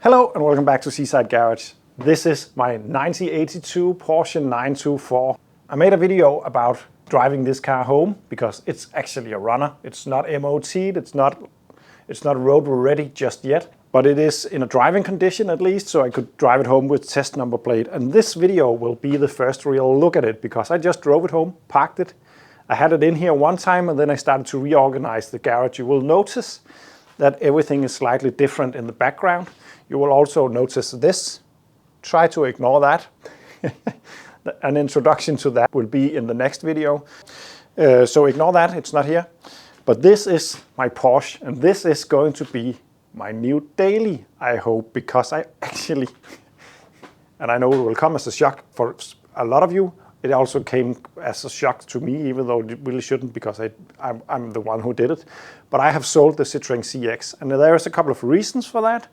Hello and welcome back to Seaside Garage. This is my 1982 Porsche 924. I made a video about driving this car home because it's actually a runner. It's not MOT'd, it's not road ready just yet, but it is in a driving condition at least, so I could drive it home with test number plate. And this video will be the first real look at it because I just drove it home, parked it. I had it in here one time and then I started to reorganize the garage. You will notice that everything is slightly different in the background. You will also notice this. Try to ignore that. An introduction to that will be in the next video. So ignore that, it's not here. But this is my Porsche and this is going to be my new daily, I hope, because I actually, and I know it will come as a shock for a lot of you, it also came as a shock to me, even though it really shouldn't because I'm the one who did it. But I have sold the Citroen CX and there is a couple of reasons for that.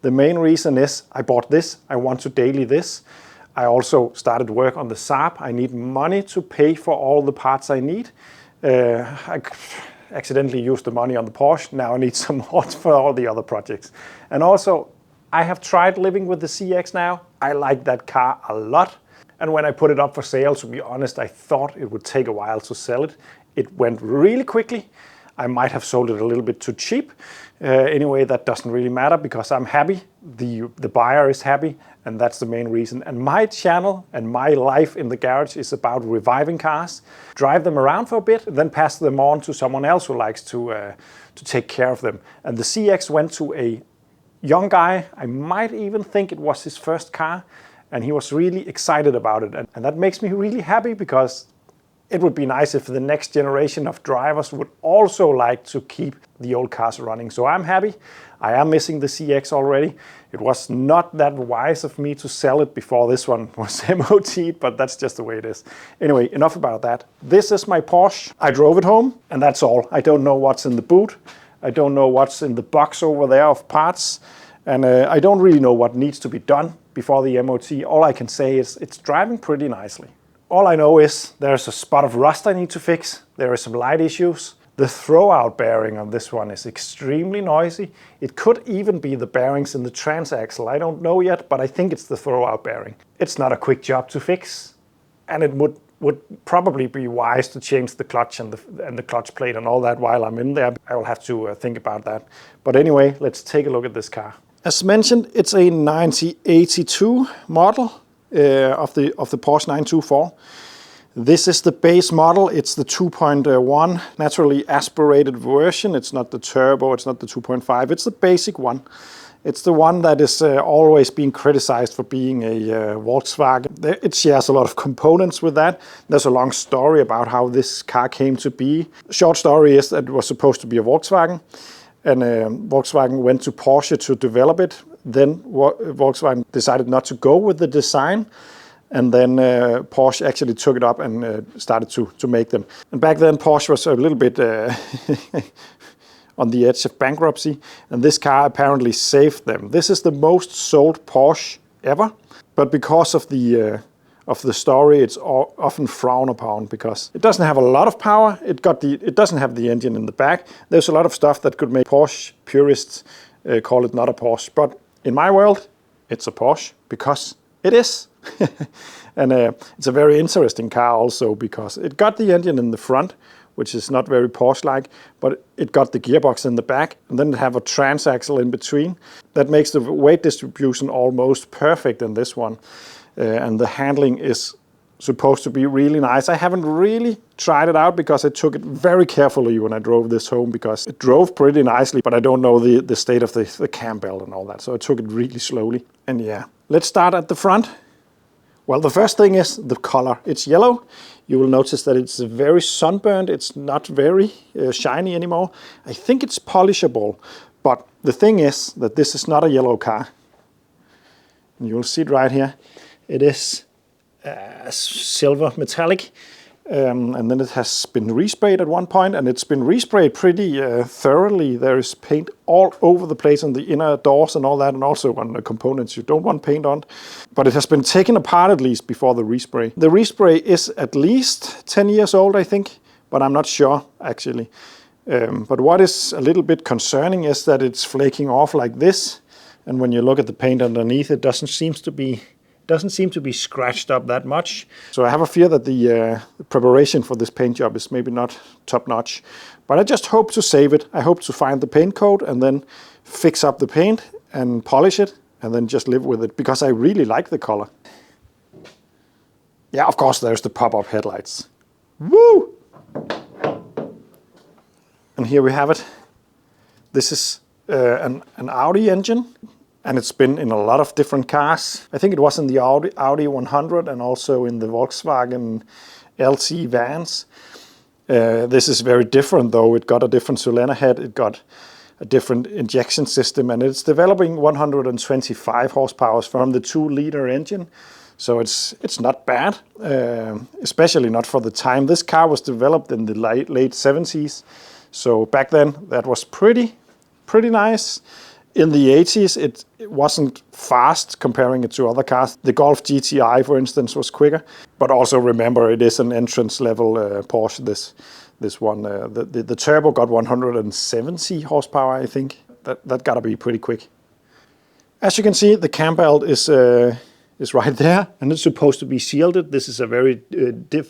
The main reason is I bought this, I want to daily this. I also started work on the Saab. I need money to pay for all the parts I need. I accidentally used the money on the Porsche, now I need some more for all the other projects. And also, I have tried living with the CX now. I like that car a lot. And when I put it up for sale, to be honest, I thought it would take a while to sell it. It went really quickly. I might have sold it a little bit too cheap. Anyway, that doesn't really matter because I'm happy. The buyer is happy, and that's the main reason. And my channel and my life in the garage is about reviving cars, drive them around for a bit, then pass them on to someone else who likes to take care of them. And the CX went to a young guy. I might even think it was his first car, and he was really excited about it. And that makes me really happy because it would be nice if the next generation of drivers would also like to keep the old cars running. So I'm happy. I am missing the CX already. It was not that wise of me to sell it before this one was MOT'd, but that's just the way it is. Anyway, enough about that. This is my Porsche. I drove it home and that's all. I don't know what's in the boot. I don't know what's in the box over there of parts. And I don't really know what needs to be done before the MOT. All I can say is it's driving pretty nicely. All I know is there's a spot of rust I need to fix. There are some light issues. The throwout bearing on this one is extremely noisy. It could even be the bearings in the transaxle. I don't know yet, but I think it's the throwout bearing. It's not a quick job to fix, and it would probably be wise to change the clutch and the clutch plate and all that while I'm in there. I will have to think about that. But anyway, let's take a look at this car. As mentioned, it's a 1982 model. Of the Porsche 924. This is the base model. It's the 2.1 naturally aspirated version. It's not the turbo, it's not the 2.5, it's the basic one. It's the one that is always being criticized for being a Volkswagen. It shares a lot of components with that. There's a long story about how this car came to be. Short story is that it was supposed to be a Volkswagen, and Volkswagen went to Porsche to develop it. Then Volkswagen decided not to go with the design, and then Porsche actually took it up and started to make them. And back then Porsche was a little bit on the edge of bankruptcy, and this car apparently saved them. This is the most sold Porsche ever, but because of the story, it's often frowned upon because it doesn't have a lot of power. It doesn't have the engine in the back. There's a lot of stuff that could make Porsche purists call it not a Porsche, but in my world, it's a Porsche because it is. And it's a very interesting car also because it got the engine in the front, which is not very Porsche-like, but it got the gearbox in the back, and then it have a transaxle in between. That makes the weight distribution almost perfect in this one. And the handling is supposed to be really nice. I haven't really tried it out because I took it very carefully when I drove this home because it drove pretty nicely, but I don't know the state of the cam belt and all that, so I took it really slowly. And yeah, let's start at the front. Well, the first thing is the color. It's yellow. You will notice that it's very sunburned. It's not very shiny anymore. I think it's polishable, but the thing is that this is not a yellow car. And you'll see it right here. It is silver metallic, and then it has been resprayed at one point, and it's been resprayed pretty thoroughly. There is paint all over the place on the inner doors and all that, and also on the components you don't want paint on. But it has been taken apart at least before the respray. The respray is at least 10 years old, I think, but I'm not sure actually. But what is a little bit concerning is that it's flaking off like this. And when you look at the paint underneath, it doesn't seem to be scratched up that much. So I have a fear that the preparation for this paint job is maybe not top notch. But I just hope to save it. I hope to find the paint coat and then fix up the paint and polish it and then just live with it, because I really like the color. Yeah, of course there's the pop-up headlights. Woo! And here we have it. This is an Audi engine, and it's been in a lot of different cars. I think it was in the Audi 100 and also in the Volkswagen LT vans. This is very different though. It got a different cylinder head, it got a different injection system, and it's developing 125 horsepower from the 2-liter engine. So it's not bad, especially not for the time. This car was developed in the late 70s. So back then that was pretty nice. In the 80s it wasn't fast comparing it to other cars. The Golf GTI, for instance, was quicker. But also remember, it is an entrance level Porsche, this one. The turbo got 170 horsepower, I think. That gotta be pretty quick. As you can see, the cam belt is right there, and it's supposed to be shielded. This is a very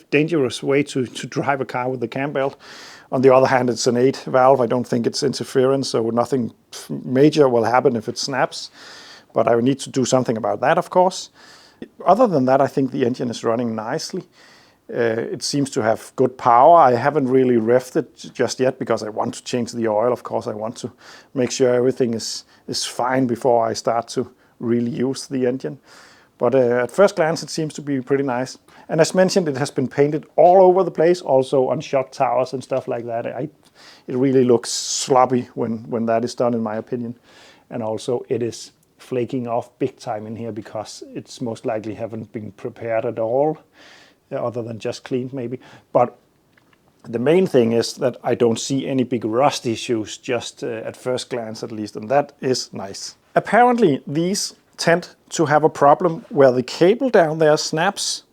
dangerous way to drive a car with the cam belt. On the other hand, it's an 8 valve. I don't think it's interference, so nothing major will happen if it snaps. But I would need to do something about that, of course. Other than that, I think the engine is running nicely. It seems to have good power. I haven't really revved it just yet because I want to change the oil. Of course, I want to make sure everything is fine before I start to really use the engine. But at first glance, it seems to be pretty nice. And as mentioned, it has been painted all over the place, also on shot towers and stuff like that. It really looks sloppy when that is done, in my opinion. And also it is flaking off big time in here because it's most likely haven't been prepared at all, other than just cleaned maybe. But the main thing is that I don't see any big rust issues, just at first glance at least, and that is nice. Apparently these tend to have a problem where the cable down there snaps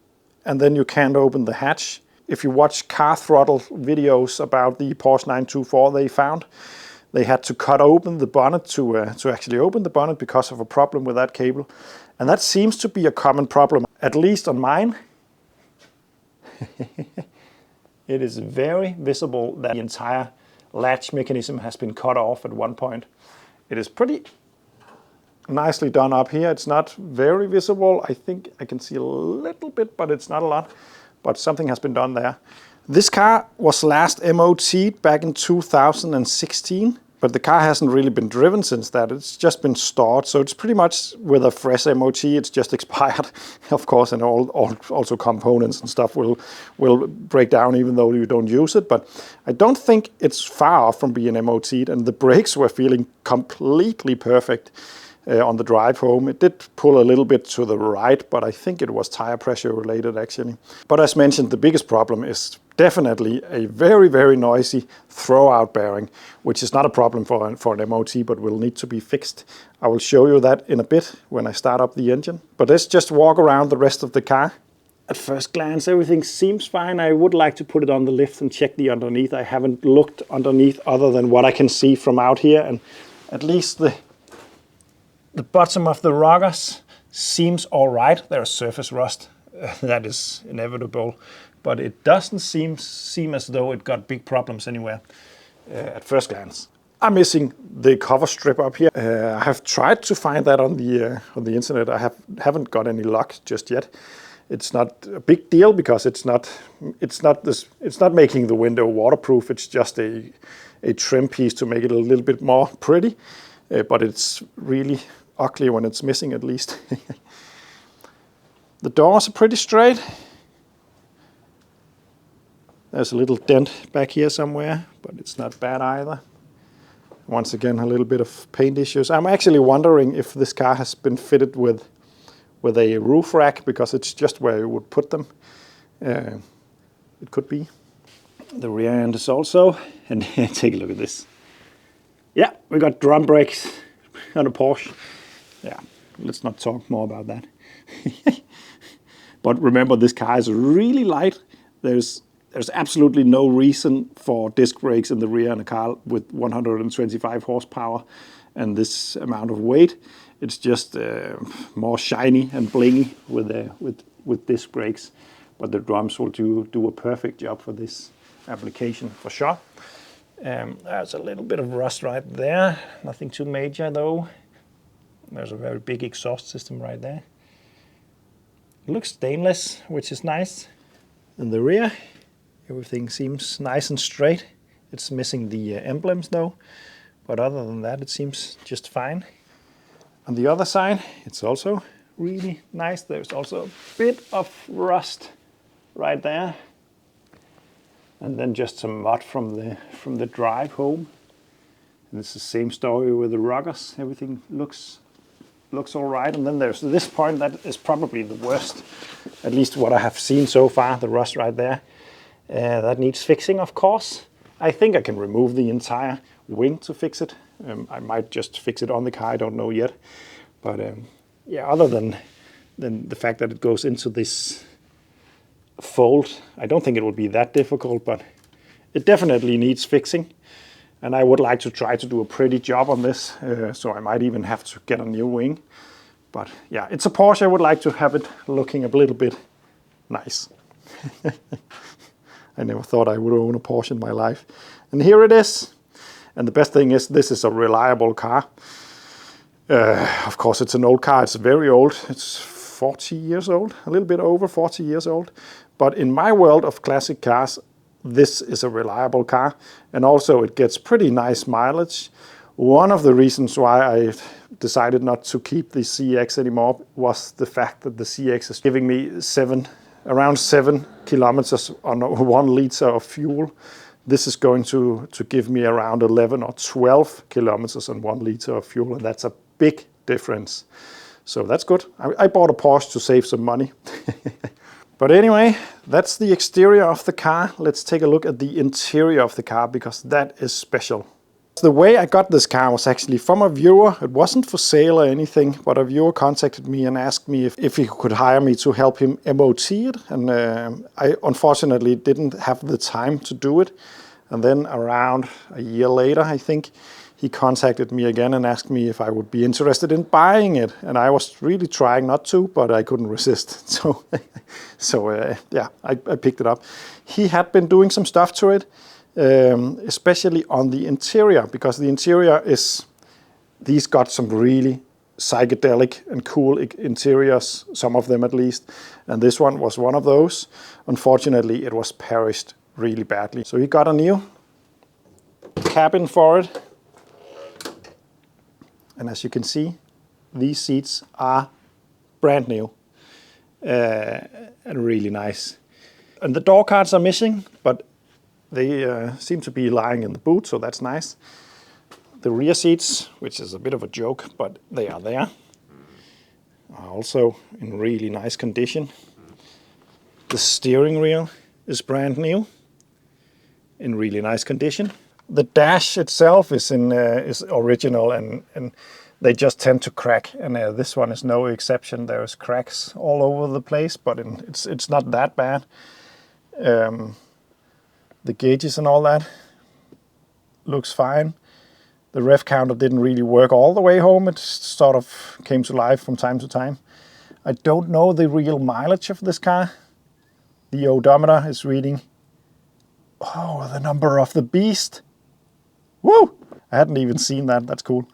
and then you can't open the hatch. If you watch car throttle videos about the Porsche 924 they had to cut open the bonnet to actually open the bonnet because of a problem with that cable. And that seems to be a common problem, at least on mine. It is very visible that the entire latch mechanism has been cut off at one point. It is pretty nicely done up here. It's not very visible. I think I can see a little bit, but it's not a lot. But something has been done there. This car was last MOT'd back in 2016, but the car hasn't really been driven since that. It's just been stored, so it's pretty much with a fresh MOT. It's just expired, of course, and also components and stuff will break down even though you don't use it. But I don't think it's far off from being MOT'd, and the brakes were feeling completely perfect. On the drive home. It did pull a little bit to the right, but I think it was tire pressure related actually. But as mentioned, the biggest problem is definitely a very noisy throwout bearing, which is not a problem for an MOT, but will need to be fixed. I will show you that in a bit when I start up the engine. But let's just walk around the rest of the car. At first glance, everything seems fine. I would like to put it on the lift and check the underneath. I haven't looked underneath other than what I can see from out here, and at least the bottom of the rockers seems all right. There's surface rust, that is inevitable, but it doesn't seem as though it got big problems anywhere at first glance. I'm missing the cover strip up here. I have tried to find that on the internet. I haven't got any luck just yet. It's not a big deal because it's not making the window waterproof. It's just a trim piece to make it a little bit more pretty, but it's really ugly when it's missing, at least. The doors are pretty straight. There's a little dent back here somewhere, but it's not bad either. Once again, a little bit of paint issues. I'm actually wondering if this car has been fitted with a roof rack, because it's just where you would put them. It could be. The rear end is also, and take a look at this. Yeah, we got drum brakes on a Porsche. Yeah, let's not talk more about that. But remember, this car is really light. There's absolutely no reason for disc brakes in the rear in a car with 125 horsepower and this amount of weight. It's just more shiny and blingy with disc brakes. But the drums will do a perfect job for this application for sure. There's a little bit of rust right there. Nothing too major though. There's a very big exhaust system right there. It looks stainless, which is nice. In the rear, everything seems nice and straight. It's missing the emblems though, but other than that, it seems just fine. On the other side, it's also really nice. There's also a bit of rust right there, and then just some mud from the drive home. And it's the same story with the rockers. Everything looks all right. And then there's this point that is probably the worst, at least what I have seen so far. The rust right there. That needs fixing, of course. I think I can remove the entire wing to fix it. I might just fix it on the car, I don't know yet. But yeah, other than the fact that it goes into this fold, I don't think it will be that difficult, but it definitely needs fixing. And I would like to try to do a pretty job on this, so I might even have to get a new wing. But yeah, it's a Porsche. I would like to have it looking a little bit nice. I never thought I would own a Porsche in my life. And here it is. And the best thing is, this is a reliable car. Of course, it's an old car. It's very old. It's 40 years old, a little bit over 40 years old. But in my world of classic cars, this is a reliable car. And also it gets pretty nice mileage. One of the reasons why I decided not to keep the CX anymore was the fact that the CX is giving me around 7 kilometers on 1 liter of fuel. This is going to give me around 11 or 12 kilometers on 1 liter of fuel, and that's a big difference. So that's good. I bought a Porsche to save some money. But anyway, that's the exterior of the car. Let's take a look at the interior of the car, because that is special. The way I got this car was actually from a viewer. It wasn't for sale or anything, but a viewer contacted me and asked me if he could hire me to help him MOT it. And I unfortunately didn't have the time to do it. And then around a year later, I think, he contacted me again and asked me if I would be interested in buying it. And I was really trying not to, but I couldn't resist. So yeah, I picked it up. He had been doing some stuff to it. Especially on the interior, because the interior these got some really psychedelic and cool interiors, some of them at least, and this one was one of those. Unfortunately, it was perished really badly. So he got a new cabin for it, and as you can see, these seats are brand new and really nice. And the door cards are missing, but they seem to be lying in the boot, so that's nice. The rear seats, which is a bit of a joke, but they are there, are also in really nice condition. The steering wheel is brand new, in really nice condition. The dash itself is original, and they just tend to crack, and this one is no exception. There's cracks all over the place, but it's not that bad. The gauges and all that looks fine. The rev counter didn't really work all the way home. It sort of came to life from time to time. I don't know the real mileage of this car. The odometer is reading, oh, the number of the beast. Woo! I hadn't even seen that. That's cool.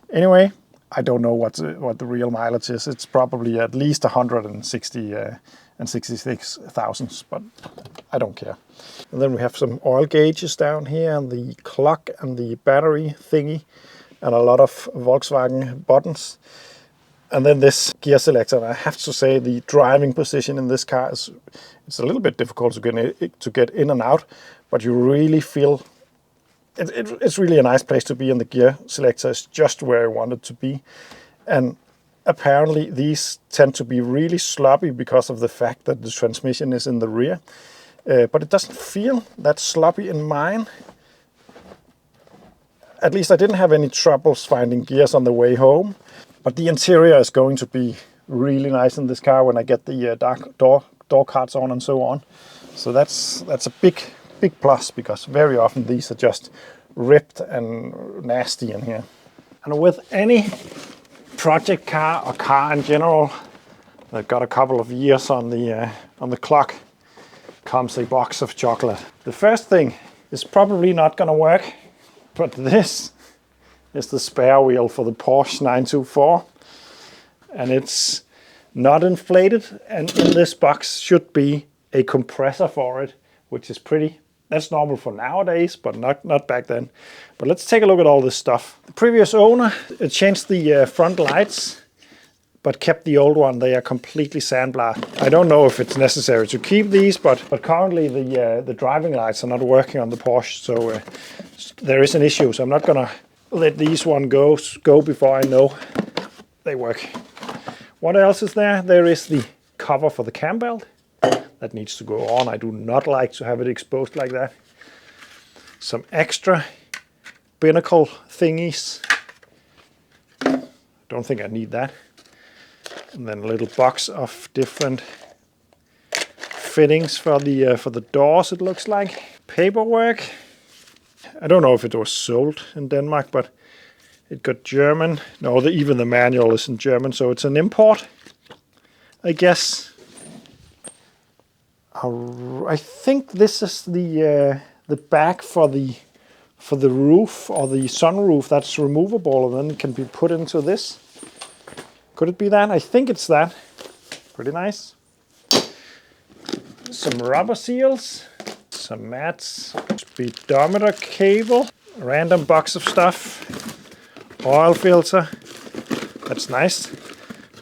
Anyway, I don't know what the real mileage is. It's probably at least 160 and 66,000, but I don't care. And then we have some oil gauges down here, and the clock and the battery thingy, and a lot of Volkswagen buttons. And then this gear selector. And I have to say, the driving position in this car it's a little bit difficult to get in and out, but you really feel it's really a nice place to be, and the gear selector is just where I want it to be. And apparently these tend to be really sloppy because of the fact that the transmission is in the rear. But it doesn't feel that sloppy in mine. At least I didn't have any troubles finding gears on the way home. But the interior is going to be really nice in this car when I get the door cards on and so on. So that's a big plus, because very often these are just ripped and nasty in here. And with any project car or car in general that got a couple of years on the clock comes a box of chocolate. The first thing is probably not gonna work, but this is the spare wheel for the Porsche 924, and it's not inflated, and in this box should be a compressor for it, which is that's normal for nowadays, but not back then. But let's take a look at all this stuff. The previous owner changed the front lights, but kept the old one. They are completely sandblasted. I don't know if it's necessary to keep these, but currently the driving lights are not working on the Porsche, so there is an issue. So I'm not gonna let these one go before I know they work. What else is there? There is the cover for the cam belt. That needs to go on. I do not like to have it exposed like that. Some extra binnacle thingies. Don't think I need that. And then a little box of different fittings for the doors, it looks like. Paperwork. I don't know if it was sold in Denmark, but it got German. No, even the manual is in German, so it's an import, I guess. I think this is the back for the roof or the sunroof that's removable, and then it can be put into this. Could it be that? I think it's that. Pretty nice. Some rubber seals, some mats, speedometer cable, a random box of stuff, oil filter. That's nice.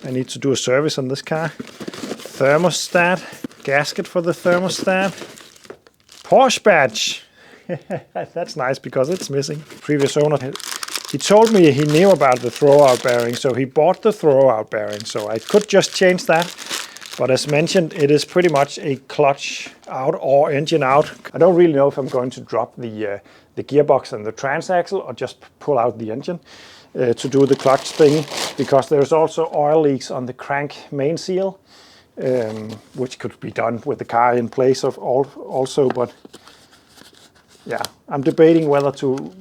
I need to do a service on this car. Thermostat. Gasket for the thermostat. Porsche badge. That's nice because it's missing. Previous owner, he told me he knew about the throwout bearing, so he bought the throwout bearing. So I could just change that. But as mentioned, it is pretty much a clutch out or engine out. I don't really know if I'm going to drop the gearbox and the transaxle or just pull out the engine to do the clutch thing, because there's also oil leaks on the crank main seal. Which could be done with the car in place of also, but yeah, I'm debating whether to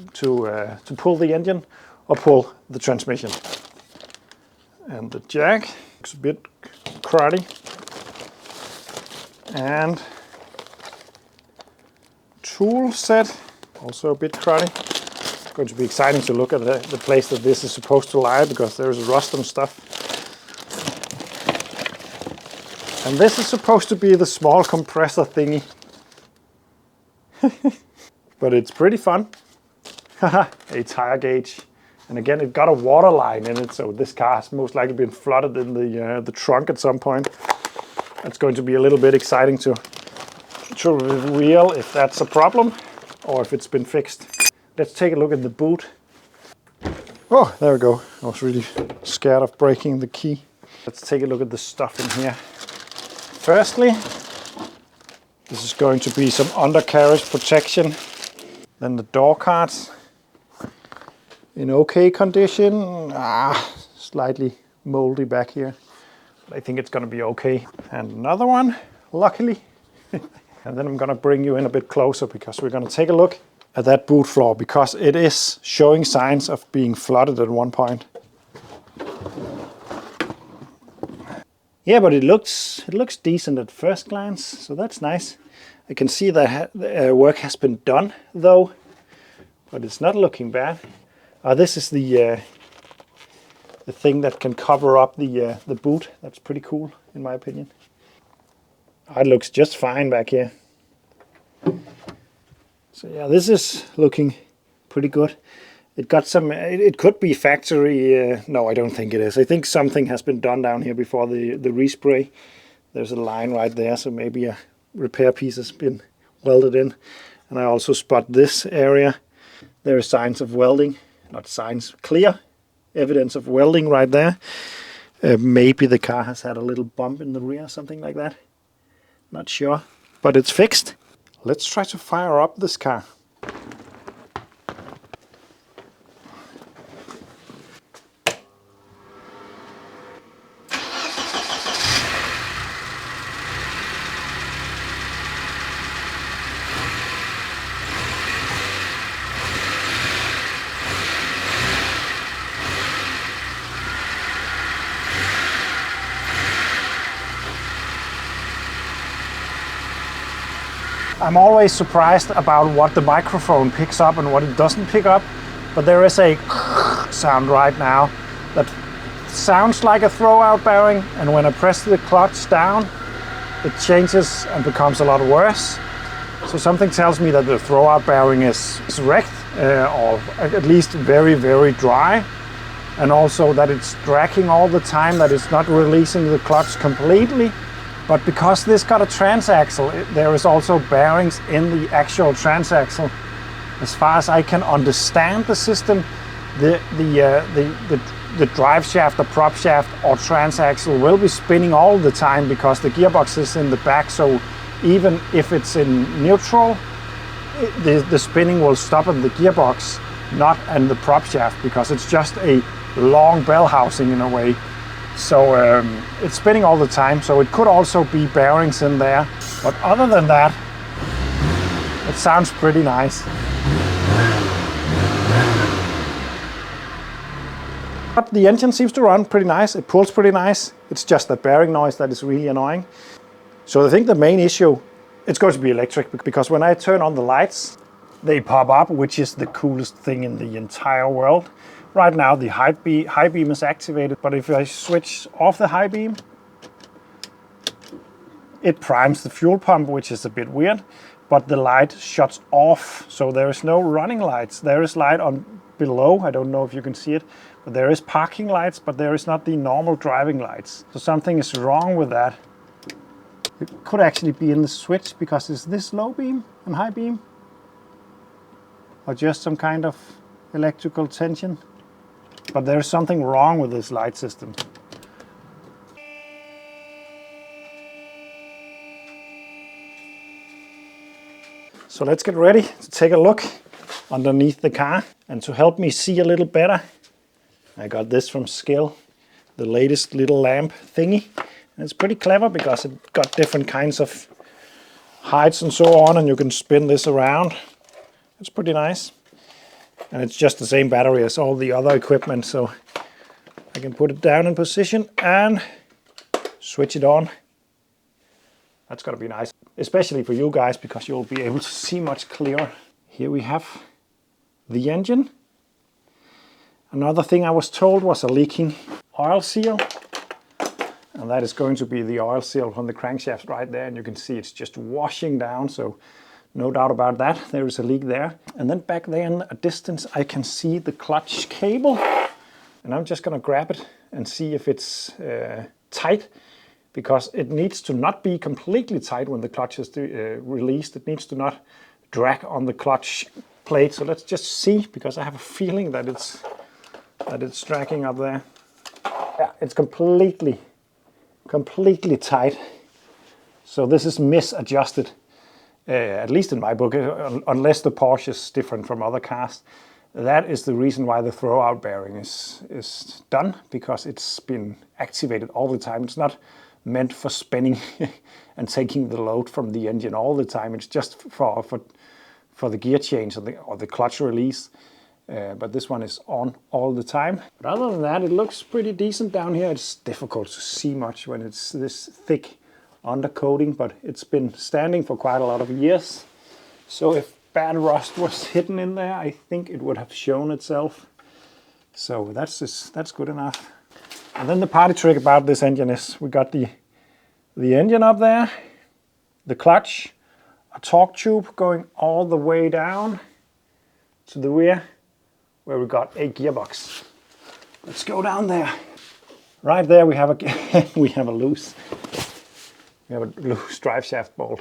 pull the engine or pull the transmission. And the jack looks a bit cruddy, and tool set also a bit cruddy. It's going to be exciting to look at the place that this is supposed to lie, because there's rust and stuff. And this is supposed to be the small compressor thingy. But it's pretty fun. A tire gauge. And again, it got a water line in it, so this car has most likely been flooded in the trunk at some point. That's going to be a little bit exciting to reveal if that's a problem or if it's been fixed. Let's take a look at the boot. Oh, there we go. I was really scared of breaking the key. Let's take a look at the stuff in here. Firstly, this is going to be some undercarriage protection. Then the door cards in okay condition. Slightly moldy back here. But I think it's going to be okay. And another one, luckily. And then I'm going to bring you in a bit closer, because we're going to take a look at that boot floor, because it is showing signs of being flooded at one point. Yeah, but it looks decent at first glance, so that's nice. I can see that work has been done, though, but it's not looking bad. This is the thing that can cover up the boot. That's pretty cool, in my opinion. It looks just fine back here. So yeah, this is looking pretty good. It got some, it could be factory, no, I don't think it is. I think something has been done down here before the respray. There's a line right there, so maybe a repair piece has been welded in. And I also spot this area. There are signs of welding, not signs, clear evidence of welding right there. Maybe the car has had a little bump in the rear, something like that. Not sure, but it's fixed. Let's try to fire up this car. I'm always surprised about what the microphone picks up and what it doesn't pick up, but there is a sound right now that sounds like a throwout bearing, and when I press the clutch down, it changes and becomes a lot worse. So something tells me that the throwout bearing is wrecked, or at least very, very dry, and also that it's dragging all the time, that it's not releasing the clutch completely. But because this got a transaxle, there is also bearings in the actual transaxle. As far as I can understand the system, the drive shaft, the prop shaft or transaxle will be spinning all the time because the gearbox is in the back. So even if it's in neutral, the spinning will stop in the gearbox, not in the prop shaft, because it's just a long bell housing in a way. So it's spinning all the time. So it could also be bearings in there. But other than that, it sounds pretty nice. But the engine seems to run pretty nice. It pulls pretty nice. It's just the bearing noise that is really annoying. So I think the main issue, it's going to be electric, because when I turn on the lights, they pop up, which is the coolest thing in the entire world. Right now the high beam is activated, but if I switch off the high beam, it primes the fuel pump, which is a bit weird, but the light shuts off, so there is no running lights. There is light on below, I don't know if you can see it, but there is parking lights, but there is not the normal driving lights. So something is wrong with that. It could actually be in the switch, because is this low beam and high beam? Or just some kind of electrical tension? But there's something wrong with this light system. So let's get ready to take a look underneath the car. And to help me see a little better, I got this from Skill, the latest little lamp thingy. And it's pretty clever because it got different kinds of heights and so on, and you can spin this around. It's pretty nice. And it's just the same battery as all the other equipment, so I can put it down in position and switch it on. That's gonna be nice, especially for you guys, because you'll be able to see much clearer. Here we have the engine. Another thing I was told was a leaking oil seal, and that is going to be the oil seal on the crankshaft right there, and you can see it's just washing down, so no doubt about that, there is a leak there. And then back there in a distance I can see the clutch cable, and I'm just gonna grab it and see if it's tight, because it needs to not be completely tight when the clutch is released. It needs to not drag on the clutch plate. So let's just see, because I have a feeling that it's dragging up there. Yeah, it's completely tight. So this is misadjusted. At least in my book, unless the Porsche is different from other cars. That is the reason why the throwout bearing is done, because it's been activated all the time. It's not meant for spinning and taking the load from the engine all the time. It's just for the gear change or the clutch release. But this one is on all the time. But other than that, it looks pretty decent down here. It's difficult to see much when it's this thick undercoating, but it's been standing for quite a lot of years. So if bad rust was hidden in there, I think it would have shown itself. So that's good enough. And then the party trick about this engine is we got the engine up there, the clutch, a torque tube going all the way down to the rear, where we got a gearbox. Let's go down there. Right there we have a loose drive shaft bolt.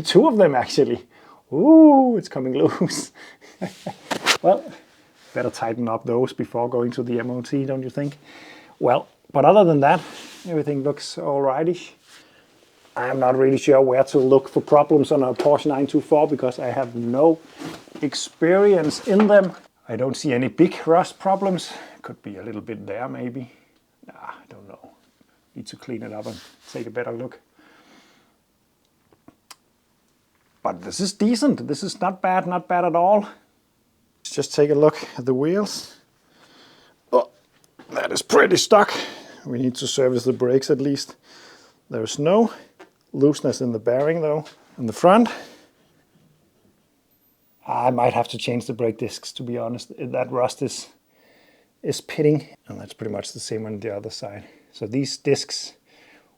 Two of them actually. Ooh, it's coming loose. Well, better tighten up those before going to the MOT, don't you think? Well, but other than that, everything looks alrightish. I am not really sure where to look for problems on a Porsche 924 because I have no experience in them. I don't see any big rust problems. Could be a little bit there maybe. Nah, I don't know. Need to clean it up and take a better look. But this is decent. This is not bad at all. Let's just take a look at the wheels. Oh, that is pretty stuck. We need to service the brakes at least. There's no looseness in the bearing though. In the front, I might have to change the brake discs, to be honest. That rust is pitting, and that's pretty much the same on the other side. So these discs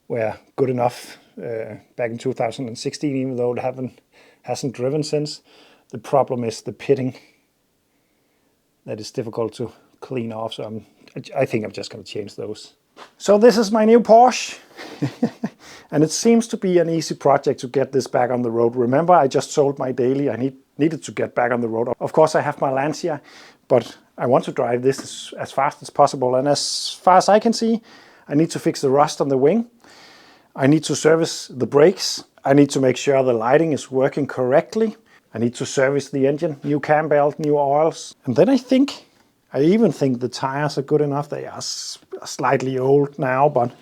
were good enough back in 2016, even though it hasn't driven since. The problem is the pitting. That is difficult to clean off, so I think I'm just going to change those. So this is my new Porsche. And it seems to be an easy project to get this back on the road. Remember, I just sold my daily. I needed to get back on the road. Of course, I have my Lancia, but I want to drive this as fast as possible. And as far as I can see, I need to fix the rust on the wing. I need to service the brakes. I need to make sure the lighting is working correctly. I need to service the engine, new cam belt, new oils. And then I even think the tires are good enough. They are slightly old now, but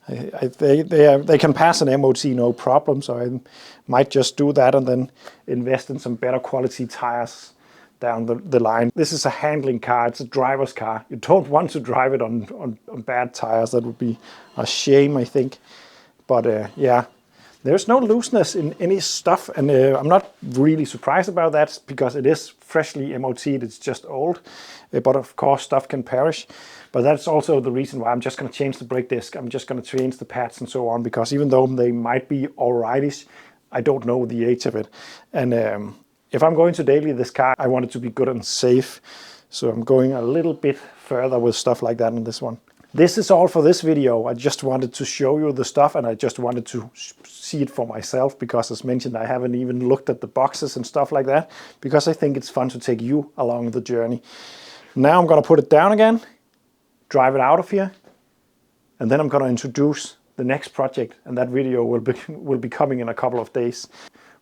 they can pass an MOT no problem. So I might just do that and then invest in some better quality tires down the line. This is a handling car. It's a driver's car. You don't want to drive it on bad tires. That would be a shame, I think. But yeah, there's no looseness in any stuff, and I'm not really surprised about that because it is freshly MOT'd. It's just old, but of course stuff can perish. But that's also the reason why I'm just going to change the brake disc. I'm just going to change the pads and so on, because even though they might be alrightish, I don't know the age of it. And if I'm going to daily this car, I want it to be good and safe. So I'm going a little bit further with stuff like that in this one. This is all for this video. I just wanted to show you the stuff, and I just wanted to see it for myself because, as mentioned, I haven't even looked at the boxes and stuff like that because I think it's fun to take you along the journey. Now I'm going to put it down again, drive it out of here, and then I'm going to introduce the next project, and that video will be coming in a couple of days.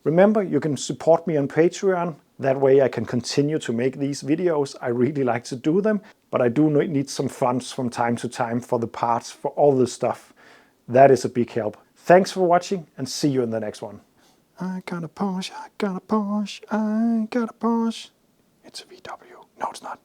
Remember, you can support me on Patreon. That way I can continue to make these videos. I really like to do them, but I do need some funds from time to time for the parts, for all the stuff. That is a big help. Thanks for watching, and see you in the next one. I got a Porsche, I got a Porsche, I got a Porsche. It's a VW. No, it's not.